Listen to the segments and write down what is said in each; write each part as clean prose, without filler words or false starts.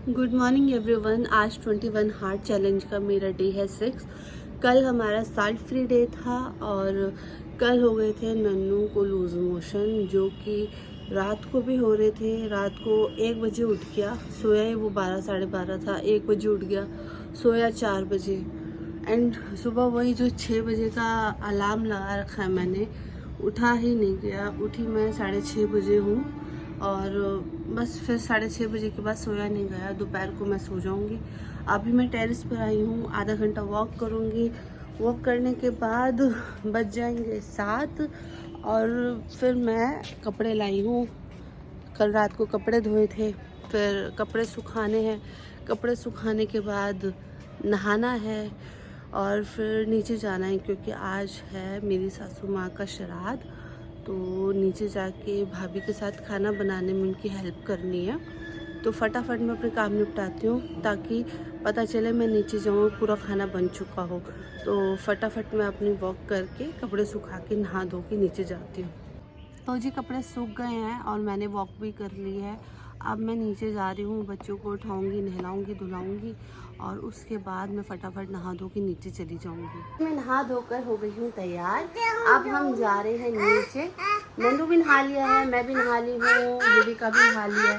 Good morning everyone. आज 21 heart challenge का मेरा डे है 6। कल हमारा साल्ट फ्री डे था और कल हो गए थे नन्नू को लूज मोशन, जो कि रात को भी हो रहे थे। रात को 1 बजे उठ गया, सोया ही वो 12 साढ़े 12 था। 1 बजे उठ गया, सोया 4 बजे। एंड सुबह वही जो 6 बजे का अलार्म लगा रखा है मैंने, उठा ही नहीं गया। उठी मैं 6:30 बजे हूँ और बस फिर 6:30 बजे के बाद सोया नहीं गया। दोपहर को मैं सो जाऊंगी। अभी मैं टेरेस पर आई हूँ, आधा घंटा वॉक करूँगी। वॉक करने के बाद बज जाएंगे 7 और फिर मैं कपड़े लाई हूँ। कल रात को कपड़े धोए थे, फिर कपड़े सुखाने हैं। कपड़े सुखाने के बाद नहाना है और फिर नीचे जाना है, क्योंकि आज है मेरी सासू माँ का श्राद्ध। तो नीचे जाके भाभी के साथ खाना बनाने में उनकी हेल्प करनी है। तो फटाफट मैं अपने काम निपटाती हूँ ताकि पता चले मैं नीचे जाऊँ पूरा खाना बन चुका हो। तो फटाफट मैं अपनी वॉक करके कपड़े सुखा के नहा धो के नीचे जाती हूँ। तो जी कपड़े सूख गए हैं और मैंने वॉक भी कर ली है। अब मैं नीचे जा रही हूँ, बच्चों को उठाऊँगी, नहलाऊँगी, धुलाऊँगी और उसके बाद मैं फटाफट नहा धो के नीचे चली जाऊँगी। मैं नहा धोकर हो गई हूँ तैयार। अब हम जा रहे हैं नीचे। नन्नू भी नहा लिया है, मैं भी नहा ली हूँ, युविका भी नहा लिया है।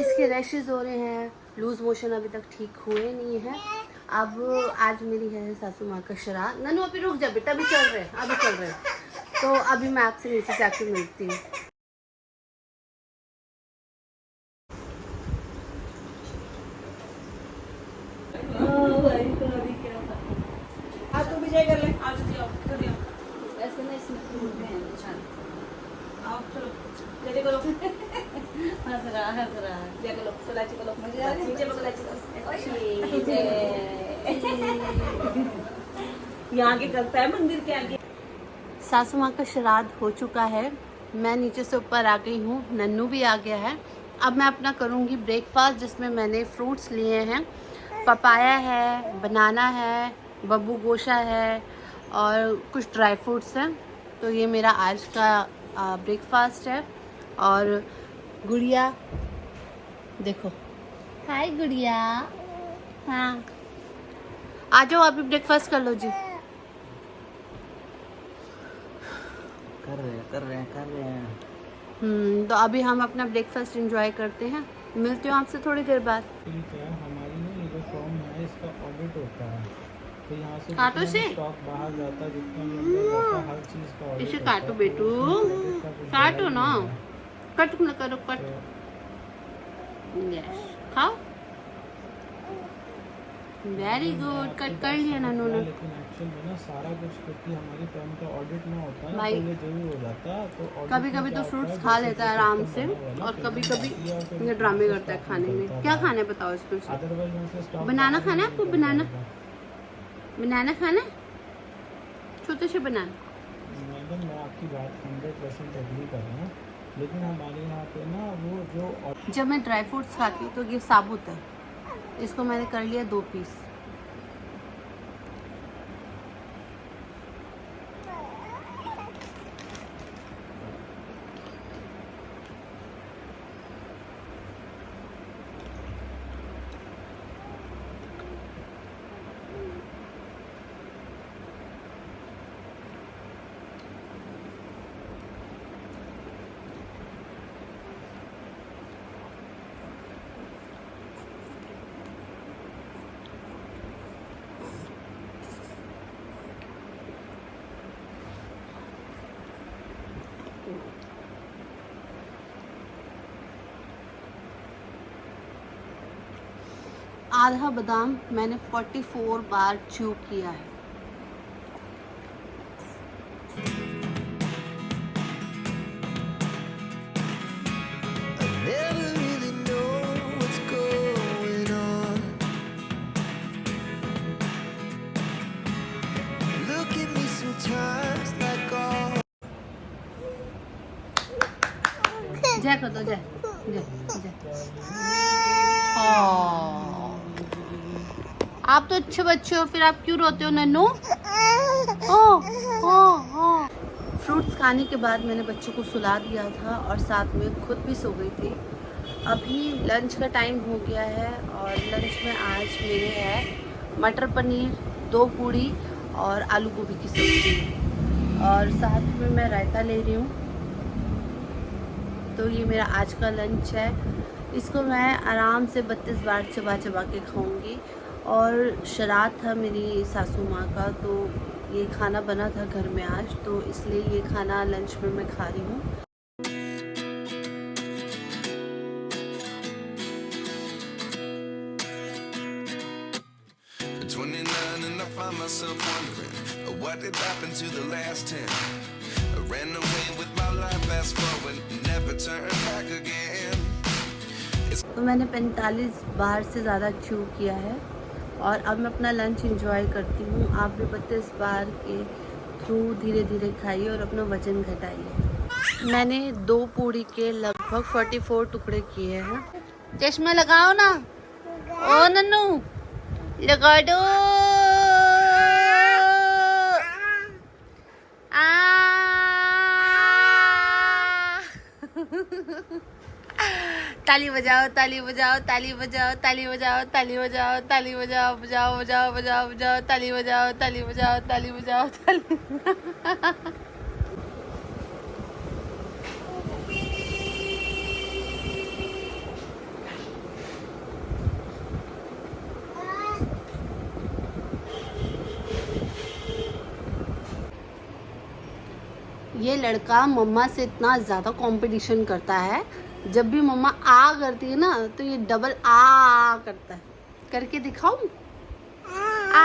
इसके रैशेज हो रहे हैं, लूज मोशन अभी तक ठीक हुए नहीं है। अब आज मेरी है सासू माँ का श्राद्ध। नन्नू अभी रुक जा बेटा, अभी चल रहे हैं। तो अभी मैं आपसे नीचे जाके मिलती हूँ। तू भी जाए कर ले। आज ऐसे ना इसमें आओ चलो जल्दी करो। हंस रहा जय करो कलाची करो नीचे में कलाची करो। यहाँ के करता है मंदिर के आगे। सासू माँ का श्राद्ध हो चुका है। मैं नीचे से ऊपर आ गई हूँ, नन्नू भी आ गया है। अब मैं अपना करूँगी ब्रेकफास्ट, जिसमें मैंने फ्रूट्स लिए हैं। पपाया है, बनाना है, बब्बू गोशा है और कुछ ड्राई फ्रूट्स हैं। तो ये मेरा आज का ब्रेकफास्ट है। और गुड़िया देखो, हाय गुड़िया। हाँ आ जाओ, अभी ब्रेकफास्ट कर लो जी। कर रहे हैं। तो अभी हम अपना ब्रेकफास्ट एंजॉय करते हैं। मिलती हूँ आपसे थोड़ी देर बाद। ठीक है, हमारी ना ये जो फॉर्म है इसका ऑडिट होता है, तो यहाँ से काटो जितना से? भी स्टॉक बाहर जाता है, जितना भी अंदर जाता है, हर चीज़ का ऑडिट इसे होता है। काटो तो बेटू, उसमें credit का कुछ काटो बड़ा ना, नहीं है। कट न करो, कट। तो यस, खाओ। वेरी गुड, कट कर लिया नन्नू ने। लेकिन एक्चुअल में ना सारा कुछ, क्योंकि हमारी फर्म का ऑडिट ना होता है ना, भाई, तो ये जरूर हो जाता है। तो audit कभी में कभी क्या तो होता फ्रूट्स है, खा जैसे लेता है जैसे आराम system से, बना हुआ है ना, और तो कभी यहाँ कभी दिया और फिर ये ड्रामे यहाँ से करता है stock खाने में। निकलता क्या है। खाना है बताओ इसमें से? अदरवाइज यहाँ से स्टॉक बनाना खाना है आपको? बनाना बनाना। बनाना खाना है? छोटे से बनाना। मैडम, मैं आपकी बात 100% एग्री कर रहा हूँ, लेकिन हमारे यहाँ पे ना वो जो जब मैं ड्राई फ्रूट्स खाती हूँ तो ये साबुत है। इसको मैंने कर लिया 2 पीस। आधा बादाम मैंने 44 बार च्यू किया है। Never really know what's going on. Look at me sometimes like all. जय कर दो, जय जय जय। आप तो अच्छे बच्चे हो, फिर आप क्यों रोते हो नन्नू? फ्रूट्स खाने के बाद मैंने बच्चों को सुला दिया था और साथ में खुद भी सो गई थी। अभी लंच का टाइम हो गया है और लंच में आज मेरे है मटर पनीर, 2 पूड़ी और आलू गोभी की सब्ज़ी और साथ में मैं रायता ले रही हूँ। तो ये मेरा आज का लंच है। इसको मैं आराम से 32 बार चबा चबा के खाऊंगी। और श्राद्ध था मेरी सासू माँ का, तो ये खाना बना था घर में आज, तो इसलिए ये खाना लंच में मैं खा रही हूँ। At 29 and I find myself wondering what did happen to the last 10. I ran away with my life, fast forward, never turn back again. तो मैंने 45 बार से ज़्यादा च्यू किया है और अब मैं अपना लंच एंजॉय करती हूँ। आप भी 32 बार के थ्रू धीरे धीरे खाइए और अपना वज़न घटाइए। मैंने 2 पूड़ी के लगभग 44 टुकड़े किए हैं। चश्मा लगाओ ना, ओ नन्नू लगा दो। ताली बजाओ, ताली बजाओ, ताली बजाओ, ताली बजाओ, ताली बजाओ, ताली बजाओ, बजाओ बजाओ बजाओ बजाओ, ताली बजाओ, ताली बजाओ, ताली बजाओ, ताली। ये लड़का मम्मा से इतना ज़्यादा कंपटीशन करता है। जब भी मम्मा आ करती है ना तो ये डबल आ करता है। करके दिखाऊं? आ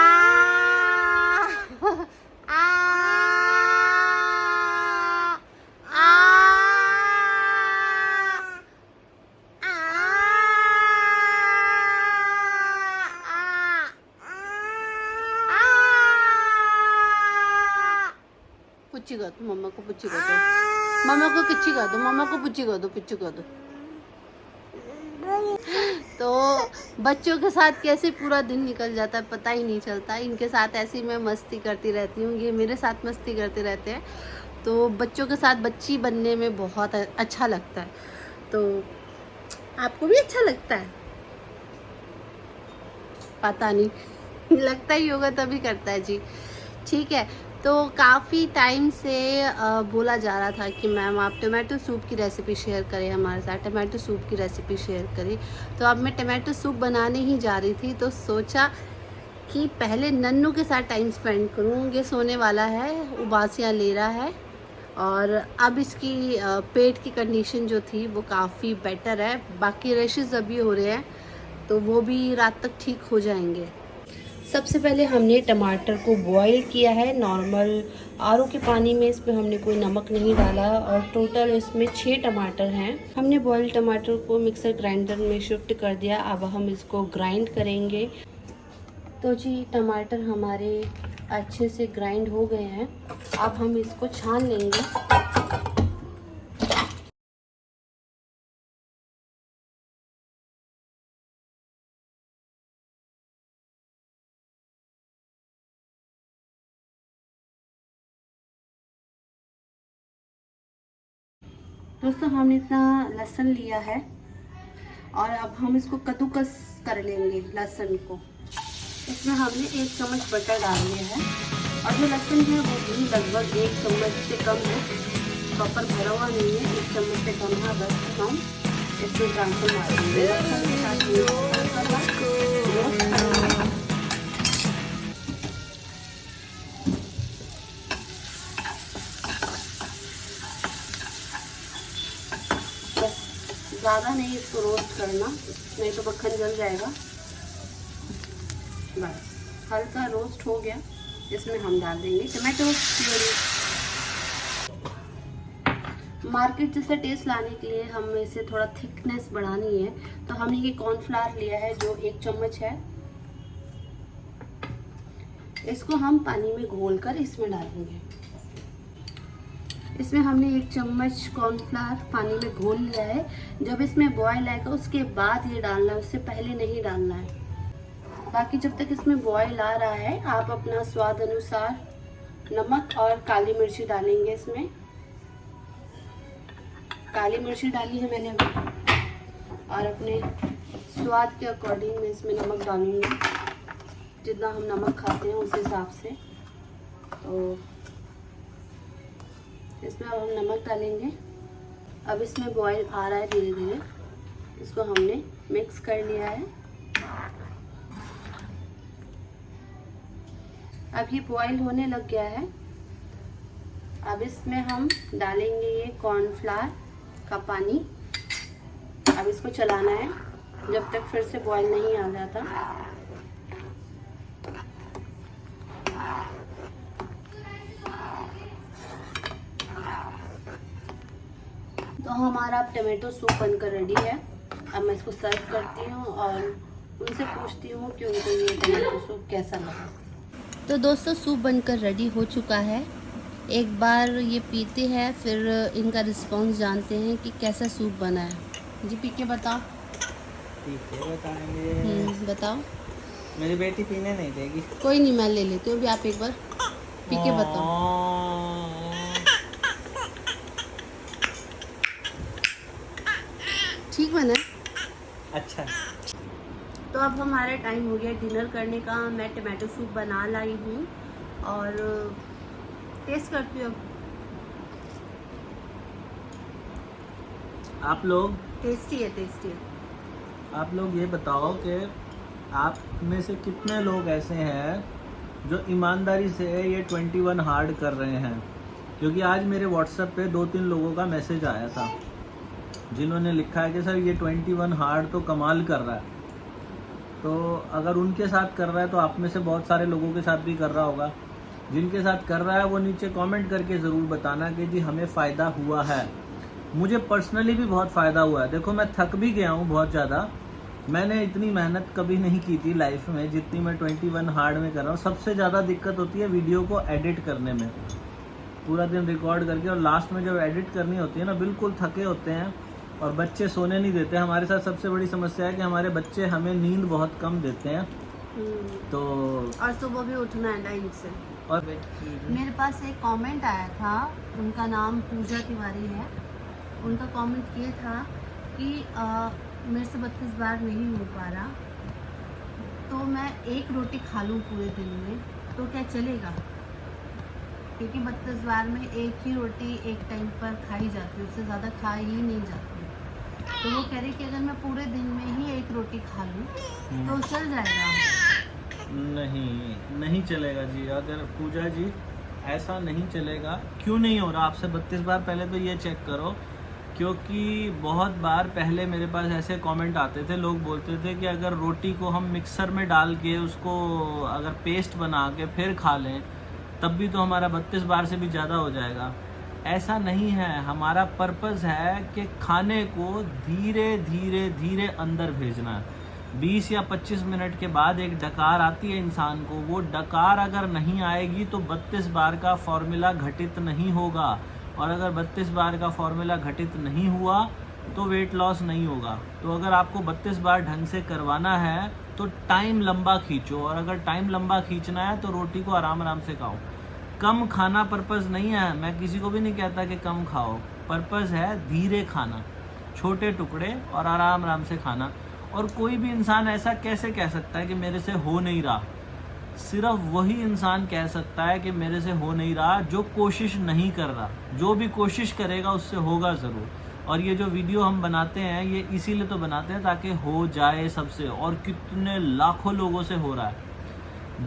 आ पुच्ची कर दो मम्मा को, पुच्ची कर दो मम्मा को, किच्ची कर दो मम्मा को, पुच्ची कर दो, पिच्ची कर दो। तो बच्चों के साथ कैसे पूरा दिन निकल जाता है पता ही नहीं चलता। इनके साथ ऐसी मैं मस्ती करती रहती हूँ, ये मेरे साथ मस्ती करते रहते हैं। तो बच्चों के साथ बच्ची बनने में बहुत अच्छा लगता है। तो आपको भी अच्छा लगता है? पता नहीं लगता ही होगा तभी करता है जी। ठीक है, तो काफ़ी टाइम से बोला जा रहा था कि मैम आप टमाटो सूप की रेसिपी शेयर करें हमारे साथ, टमाटो सूप की रेसिपी शेयर करें। तो अब मैं टमाटो सूप बनाने ही जा रही थी, तो सोचा कि पहले नन्नू के साथ टाइम स्पेंड करूँ। ये सोने वाला है, उबासियाँ ले रहा है और अब इसकी पेट की कंडीशन जो थी वो काफ़ी बेटर है। बाकी रैशेस अभी हो रहे हैं तो वो भी रात तक ठीक हो जाएंगे। सबसे पहले हमने टमाटर को बॉईल किया है नॉर्मल आरओ के पानी में। इसमें हमने कोई नमक नहीं डाला और टोटल इसमें 6 टमाटर हैं। हमने बॉइल्ड टमाटर को मिक्सर ग्राइंडर में शिफ्ट कर दिया। अब हम इसको ग्राइंड करेंगे। तो जी टमाटर हमारे अच्छे से ग्राइंड हो गए हैं। अब हम इसको छान लेंगे। दोस्तों हमने इतना लहसुन लिया है और अब हम इसको कद्दूकस कर लेंगे लहसुन को। इसमें हमने 1 चम्मच बटर डाल दिया है और जो लहसुन है वो भी लगभग 1 चम्मच से कम है, प्रॉपर भरा हुआ नहीं है, 1 चम्मच से कम है। बस हम इसमें ट्रांसफर मार देंगे। ज़्यादा नहीं इसको रोस्ट करना, नहीं तो मक्खन जल जाएगा। बस हल्का रोस्ट हो गया, इसमें हम डाल देंगे टमाटो प्यूरी। मार्केट जैसा टेस्ट लाने के लिए हमें इसे थोड़ा थिकनेस बढ़ानी है, तो हमने ये कॉर्नफ्लावर लिया है जो 1 चम्मच है। इसको हम पानी में घोलकर इसमें डालेंगे। इसमें हमने 1 चम्मच कॉर्नफ्लावर पानी में घोल लिया है। जब इसमें बॉयल आएगा उसके बाद ये डालना है, उससे पहले नहीं डालना है। बाकी जब तक इसमें बॉयल आ रहा है आप अपना स्वाद अनुसार नमक और काली मिर्ची डालेंगे। इसमें काली मिर्ची डाली है मैंने, और अपने स्वाद के अकॉर्डिंग मैं इसमें नमक डालूँगी, जितना हम नमक खाते हैं उस हिसाब से। तो इसमें अब हम नमक डालेंगे। अब इसमें बॉयल आ रहा है धीरे धीरे, इसको हमने मिक्स कर लिया है। अब ये बॉयल होने लग गया है। अब इसमें हम डालेंगे ये कॉर्नफ्लावर का पानी। अब इसको चलाना है जब तक फिर से बॉयल नहीं आ जाता। तो हमारा अब टमाटो सूप बनकर रेडी है। अब मैं इसको सर्व करती हूँ और उनसे पूछती हूँ कि उनको ये टमाटो सूप कैसा लगा। तो दोस्तों, सूप बनकर रेडी हो चुका है। एक बार ये पीते हैं फिर इनका रिस्पांस जानते हैं कि कैसा सूप बना है। जी पी के बताओ। बताएंगे। बताओ। मेरी बेटी पीने नहीं देगी। कोई नहीं, मैं ले लेती हूँ। अभी आप एक बार पी के बताओ। ठीक बना है? अच्छा। तो अब हमारा टाइम हो गया डिनर करने का। मैं टमाटो सूप बना लाई हूँ और टेस्ट करती हूँ। आप लोग टेस्टी है, टेस्टी है। आप लोग ये बताओ कि आप में से कितने लोग ऐसे हैं जो ईमानदारी से ये 21 हार्ड कर रहे हैं। क्योंकि आज मेरे व्हाट्सएप पे 2-3 लोगों का मैसेज आया था जिन्होंने लिखा है कि सर ये 21 हार्ड तो कमाल कर रहा है। तो अगर उनके साथ कर रहा है तो आप में से बहुत सारे लोगों के साथ भी कर रहा होगा। जिनके साथ कर रहा है वो नीचे कमेंट करके ज़रूर बताना कि जी हमें फ़ायदा हुआ है। मुझे पर्सनली भी बहुत फ़ायदा हुआ है। देखो, मैं थक भी गया हूँ बहुत ज़्यादा। मैंने इतनी मेहनत कभी नहीं की थी लाइफ में जितनी मैं 21 हार्ड में कर रहा हूँ। सबसे ज़्यादा दिक्कत होती है वीडियो को एडिट करने में, पूरा दिन रिकॉर्ड करके और लास्ट में जब एडिट करनी होती है ना, बिल्कुल थके होते हैं और बच्चे सोने नहीं देते। हमारे साथ सबसे बड़ी समस्या है कि हमारे बच्चे हमें नींद बहुत कम देते हैं। तो और सुबह भी उठना है टाइम से। और मेरे पास एक कमेंट आया था, उनका नाम पूजा तिवारी है। उनका कमेंट ये था कि मेरे से 32 बार नहीं हो पा रहा, तो मैं एक रोटी खा लूँ पूरे दिन में तो क्या चलेगा? क्योंकि 32 बार में एक ही रोटी एक टाइम पर खाई जाती है, उससे ज़्यादा खाई ही नहीं जाती। तो वो कह रही कि अगर मैं पूरे दिन में ही एक रोटी खा लूँ तो चल जाएगा। नहीं चलेगा जी। अगर पूजा जी ऐसा नहीं चलेगा। क्यों नहीं हो रहा आपसे 32 बार? पहले तो ये चेक करो। क्योंकि बहुत बार पहले मेरे पास ऐसे कमेंट आते थे, लोग बोलते थे कि अगर रोटी को हम मिक्सर में डाल के उसको अगर पेस्ट बना के फिर खा लें तब भी तो हमारा 32 बार से भी ज़्यादा हो जाएगा। ऐसा नहीं है। हमारा पर्पस है कि खाने को धीरे धीरे धीरे अंदर भेजना है। 20 या 25 मिनट के बाद एक डकार आती है इंसान को। वो डकार अगर नहीं आएगी तो 32 बार का फॉर्मूला घटित नहीं होगा, और अगर 32 बार का फॉर्मूला घटित नहीं हुआ तो वेट लॉस नहीं होगा। तो अगर आपको 32 बार ढंग से करवाना है तो टाइम लंबा खींचो, और अगर टाइम लंबा खींचना है तो रोटी को आराम आराम से खाओ। कम खाना पर्पस नहीं है। मैं किसी को भी नहीं कहता कि कम खाओ। पर्पस है धीरे खाना, छोटे टुकड़े और आराम आराम से खाना। और कोई भी इंसान ऐसा कैसे कह सकता है कि मेरे से हो नहीं रहा? सिर्फ वही इंसान कह सकता है कि मेरे से हो नहीं रहा जो कोशिश नहीं कर रहा। जो भी कोशिश करेगा उससे होगा ज़रूर। और ये जो वीडियो हम बनाते हैं ये इसीलिए तो बनाते हैं ताकि हो जाए सबसे। और कितने लाखों लोगों से हो रहा है।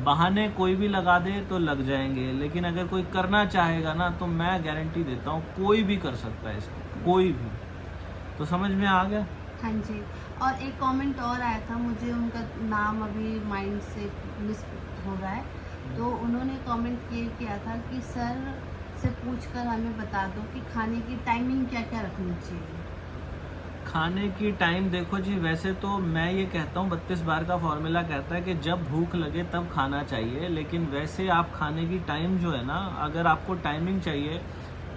बहाने कोई भी लगा दे तो लग जाएंगे, लेकिन अगर कोई करना चाहेगा ना तो मैं गारंटी देता हूँ कोई भी कर सकता है इसको, कोई भी। तो समझ में आ गया? हाँ जी। और एक कमेंट और आया था, मुझे उनका नाम अभी माइंड से मिस हो रहा है। तो उन्होंने कमेंट ये किया था कि सर से पूछकर हमें बता दो कि खाने की टाइमिंग क्या क्या रखनी चाहिए। खाने की टाइम देखो जी, वैसे तो मैं ये कहता हूँ 32 बार का फॉर्मूला कहता है कि जब भूख लगे तब खाना चाहिए। लेकिन वैसे आप खाने की टाइम जो है ना, अगर आपको टाइमिंग चाहिए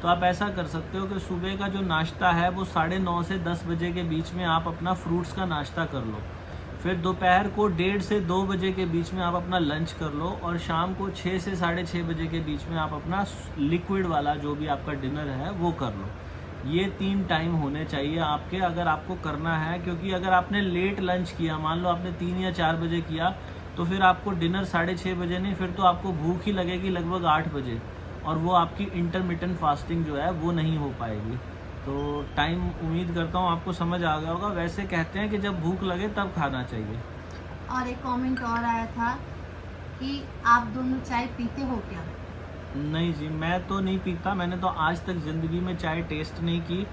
तो आप ऐसा कर सकते हो कि सुबह का जो नाश्ता है वो 9:30 से 10 बजे के बीच में आप अपना फ्रूट्स का नाश्ता कर लो। फिर दोपहर को 1:30 से 2 बजे के बीच में आप अपना लंच कर लो, और शाम को 6 से 6:30 बजे के बीच में आप अपना लिक्विड वाला जो भी आपका डिनर है वो कर लो। ये 3 टाइम होने चाहिए आपके, अगर आपको करना है। क्योंकि अगर आपने लेट लंच किया, मान लो आपने 3 या 4 बजे किया, तो फिर आपको डिनर 6:30 बजे नहीं, फिर तो आपको भूख ही लगेगी लगभग 8 बजे, और वो आपकी इंटरमिटेंट फास्टिंग जो है वो नहीं हो पाएगी। तो टाइम उम्मीद करता हूँ आपको समझ आ गया होगा। वैसे कहते हैं कि जब भूख लगे तब खाना चाहिए। और एक कमेंट और आया था कि आप दोनों चाय पीते हो क्या? नहीं जी, मैं तो नहीं पीता। मैंने तो आज तक ज़िंदगी में चाय टेस्ट नहीं की।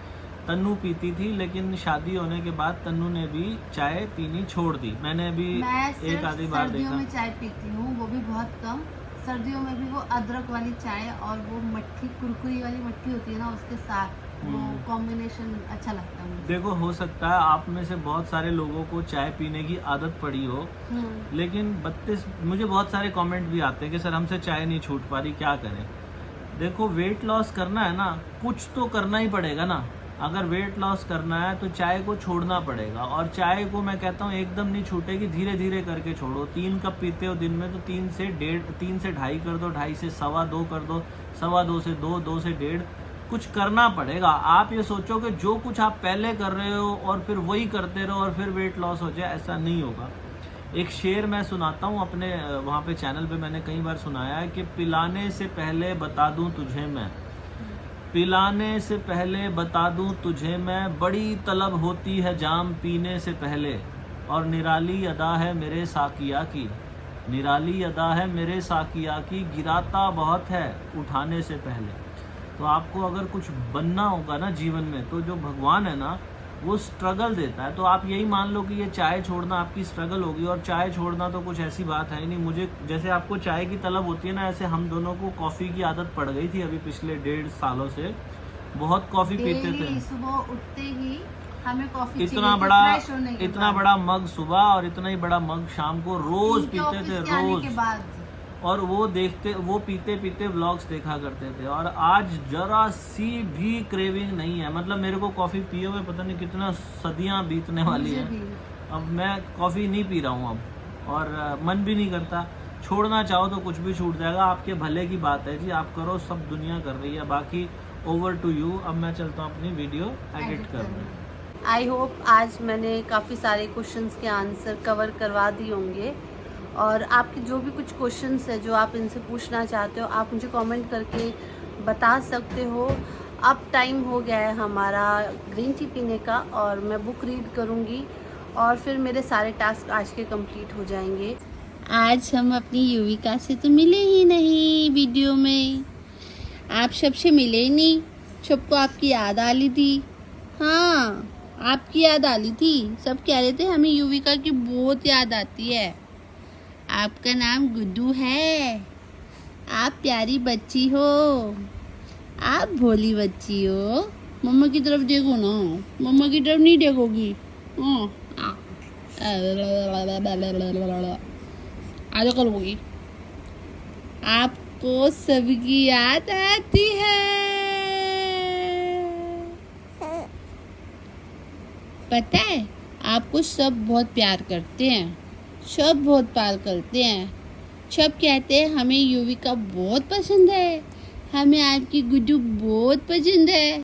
तन्नू पीती थी, लेकिन शादी होने के बाद तन्नू ने भी चाय पीनी छोड़ दी। मैंने अभी मैं एक सिर्फ आधी बार सर्दियों देखा। में चाय पीती हूँ, वो भी बहुत कम। सर्दियों में भी वो अदरक वाली चाय और वो मट्ठी, कुरकुरी वाली मट्ठी होती है ना, उसके साथ वो कॉम्बिनेशन अच्छा लगता है मुझे। देखो, हो सकता है आप में से बहुत सारे लोगों को चाय पीने की आदत पड़ी हो, लेकिन 32 मुझे बहुत सारे कमेंट भी आते हैं कि सर हमसे चाय नहीं छूट पा रही, क्या करें। देखो, वेट लॉस करना है ना, कुछ तो करना ही पड़ेगा ना। अगर वेट लॉस करना है तो चाय को छोड़ना पड़ेगा, और चाय को मैं कहता हूँ एकदम नहीं छूटेगी, धीरे धीरे करके छोड़ो। 3 कप पीते हो दिन में, तो 3 से 2.5 कर दो, 2.5 से 2.25 कर दो, 2.25 से 2, 2 से 1.5, कुछ करना पड़ेगा। आप ये सोचो कि जो कुछ आप पहले कर रहे हो और फिर वही करते रहो और फिर वेट लॉस हो जाए, ऐसा नहीं होगा। एक शेर मैं सुनाता हूँ अपने वहाँ पे चैनल पे, मैंने कई बार सुनाया है कि पिलाने से पहले बता दूँ तुझे मैं, पिलाने से पहले बता दूँ तुझे मैं, बड़ी तलब होती है जाम पीने से पहले, और निराली अदा है मेरे साकिया की, निराली अदा है मेरे साकिया की, गिराता बहुत है उठाने से पहले। तो आपको अगर कुछ बनना होगा ना जीवन में, तो जो भगवान है ना वो स्ट्रगल देता है। तो आप यही मान लो कि ये चाय छोड़ना आपकी स्ट्रगल होगी, और चाय छोड़ना तो कुछ ऐसी बात है ही नहीं। मुझे जैसे आपको चाय की तलब होती है ना, ऐसे हम दोनों को कॉफ़ी की आदत पड़ गई थी अभी पिछले 1.5 सालों से। बहुत कॉफ़ी पीते थे, सुबह उठते ही हमें कॉफी इतना बड़ा मग सुबह और इतना ही बड़ा मग शाम को रोज पीते थे, रोज। और वो पीते पीते व्लॉग्स देखा करते थे, और आज जरा सी भी क्रेविंग नहीं है। मतलब मेरे को कॉफ़ी पिए हुए पता नहीं कितना सदियां बीतने वाली है, अब मैं कॉफ़ी नहीं पी रहा हूँ अब, और मन भी नहीं करता। छोड़ना चाहो तो कुछ भी छूट जाएगा, आपके भले की बात है जी, आप करो, सब दुनिया कर रही है। बाकी ओवर टू यू। अब मैं चलता हूँ अपनी वीडियो एडिट करने। आई होप आज मैंने काफ़ी सारे क्वेश्चंस के आंसर कवर करवा दिए होंगे, और आपके जो भी कुछ क्वेश्चंस है जो आप इनसे पूछना चाहते हो, आप मुझे कमेंट करके बता सकते हो। अब टाइम हो गया है हमारा ग्रीन टी पीने का, और मैं बुक रीड करूँगी, और फिर मेरे सारे टास्क आज के कंप्लीट हो जाएंगे। आज हम अपनी युविका से तो मिले ही नहीं वीडियो में, आप सबसे मिले ही नहीं, सबको आपकी याद आ रही थी। हाँ, आपकी याद आ रही थी, सब कह रहे थे हमें युविका की बहुत याद आती है। आपका नाम गुड्डू है, आप प्यारी बच्ची हो, आप भोली बच्ची हो। मम्मा की तरफ देखो ना, मम्मा की तरफ नहीं देखोगी। आजा करोगी, आपको सबकी याद आती है। पता है, आपको सब बहुत प्यार करते हैं, सब बहुत प्यार करते हैं, सब कहते हैं हमें युविका बहुत पसंद है, हमें आपकी गुड्डू बहुत पसंद है।